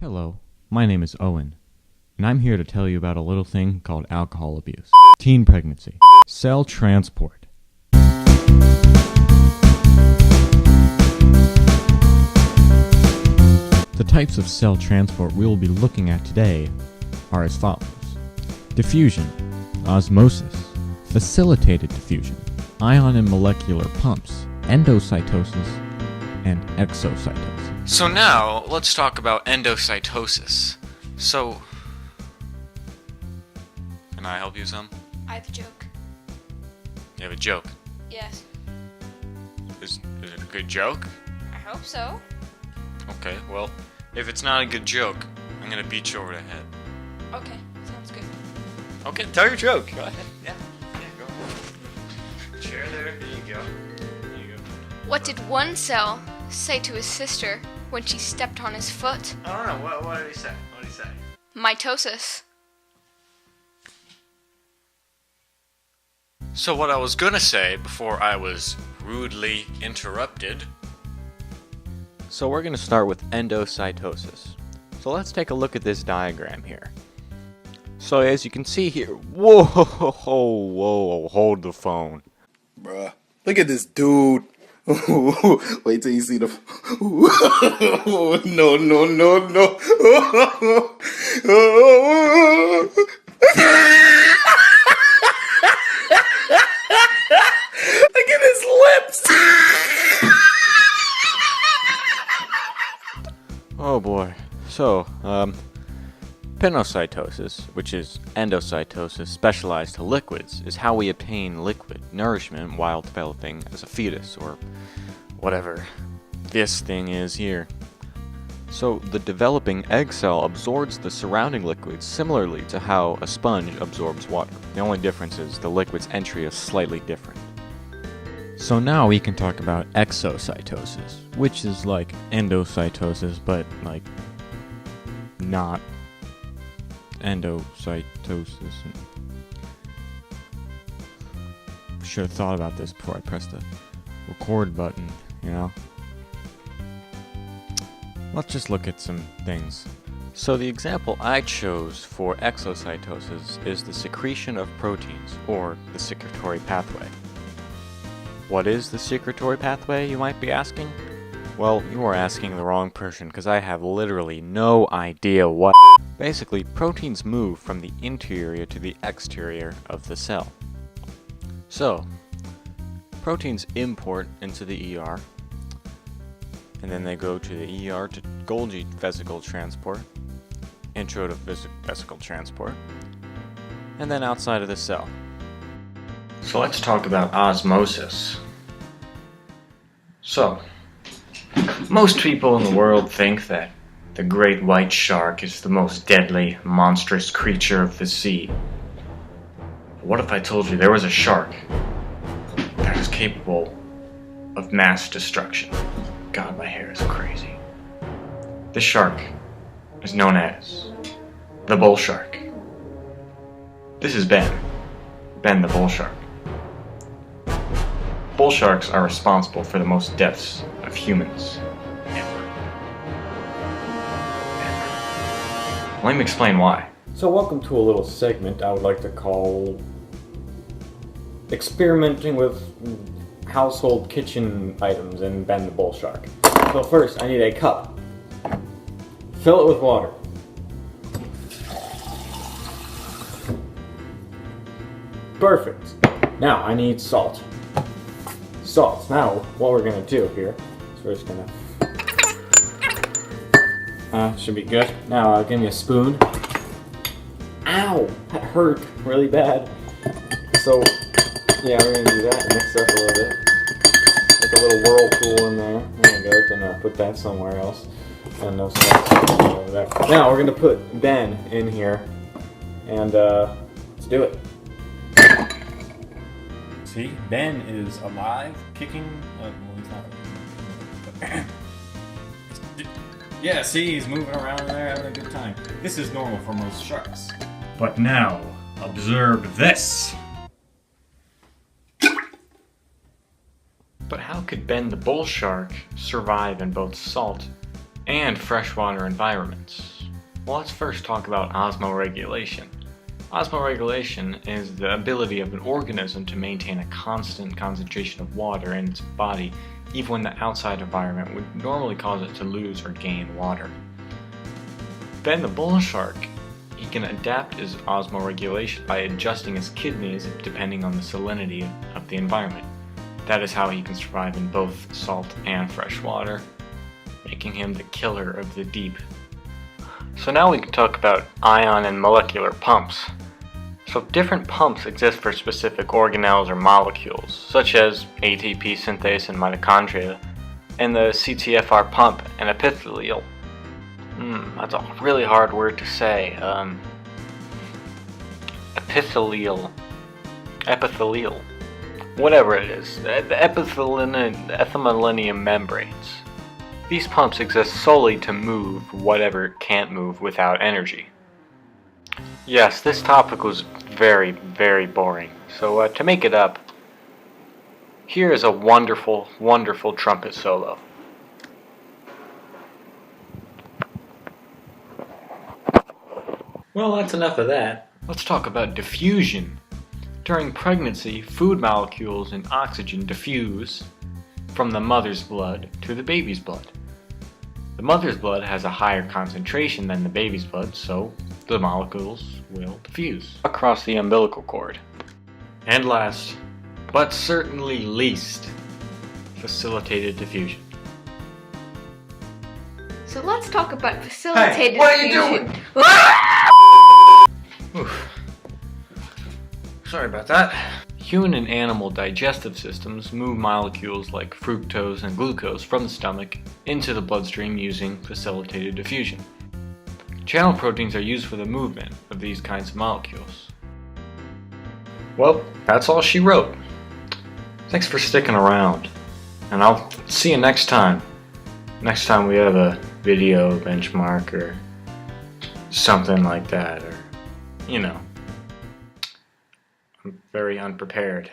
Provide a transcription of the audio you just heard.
Hello, my name is Eoin, and I'm here to tell you about a little thing called alcohol abuse, teen pregnancy, cell transport. The types of cell transport we will be looking at today are as follows: diffusion, osmosis, facilitated diffusion, ion and molecular pumps, endocytosis, and exocytosis. So now, let's talk about endocytosis. So, can I help you some? I have a joke. You have a joke. Yes. Is it a good joke? I hope so. Okay, well, if it's not a good joke, I'm gonna beat you over the head. Okay, sounds good. Okay, tell your joke. Go ahead. Yeah, go ahead. Chair there you go. There you go. What did one cell say to his sister when she stepped on his foot? I don't know, what did he say? What did he say? Mitosis. So what I was gonna say before I was rudely interrupted. So we're gonna start with endocytosis. So let's take a look at this diagram here. So as you can see here, whoa, hold the phone. Bruh, look at this dude. Wait till you see the. No. Look at his lips. Oh boy. So, pinocytosis, which is endocytosis specialized to liquids, is how we obtain liquid nourishment while developing as a fetus, or whatever this thing is here. So, the developing egg cell absorbs the surrounding liquids similarly to how a sponge absorbs water. The only difference is the liquid's entry is slightly different. So now we can talk about exocytosis, which is like endocytosis, but like not endocytosis. Should have thought about this before I pressed the record button, you know? Let's just look at some things. So the example I chose for exocytosis is the secretion of proteins, or the secretory pathway. What is the secretory pathway, you might be asking? Well, you are asking the wrong person, because I have literally no idea what. Basically, proteins move from the interior to the exterior of the cell. So, proteins import into the ER, and then they go to the ER to Golgi vesicle transport, intro to vesicle transport, and then outside of the cell. So let's talk about osmosis. So, most people in the world think that the great white shark is the most deadly, monstrous creature of the sea. What if I told you there was a shark that is capable of mass destruction? God, my hair is crazy. This shark is known as the bull shark. This is Ben the bull shark. Bull sharks are responsible for the most deaths of humans ever. Let me explain why. So welcome to a little segment I would like to call experimenting with household kitchen items in Ben the Bull Shark. So first I need a cup. Fill it with water. Perfect. Now I need salt. Salt. Now what we're gonna do here is we're just gonna should be good. Now give me a spoon. Ow! That hurt really bad. So yeah, we're gonna do that and mix up a little bit. Like a little whirlpool in there. There you go. Then put that somewhere else. And no salt over there. Now we're gonna put Ben in here, and let's do it. See, Ben is alive, kicking. Well, he's not. Yeah, see, he's moving around in there, having a good time. This is normal for most sharks. But now, observe this. But how could Ben the bull shark survive in both salt and freshwater environments. Well, let's first talk about osmoregulation. Osmoregulation is the ability of an organism to maintain a constant concentration of water in its body even when the outside environment would normally cause it to lose or gain water. Ben the bull shark, he can adapt his osmoregulation by adjusting his kidneys depending on the salinity of the environment. That is how he can survive in both salt and fresh water, making him the killer of the deep. So now we can talk about ion and molecular pumps. So different pumps exist for specific organelles or molecules, such as ATP synthase in mitochondria, and the CTFR pump and epithelial. That's a really hard word to say. Epithelial. Whatever it is. The epithelium membranes. These pumps exist solely to move whatever can't move without energy. Yes, this topic was very, very boring. So to make it up, here is a wonderful, wonderful trumpet solo. Well, that's enough of that. Let's talk about diffusion. During pregnancy, food molecules and oxygen diffuse from the mother's blood to the baby's blood. The mother's blood has a higher concentration than the baby's blood, so the molecules will diffuse across the umbilical cord. And last, but certainly least, facilitated diffusion. So let's talk about facilitated Hey, what are you diffusion. Oof. Sorry about that. Human and animal digestive systems move molecules like fructose and glucose from the stomach into the bloodstream using facilitated diffusion. Channel proteins are used for the movement of these kinds of molecules. Well, that's all she wrote. Thanks for sticking around, and I'll see you next time. Next time we have a video benchmark or something like that, or, you know. I'm very unprepared.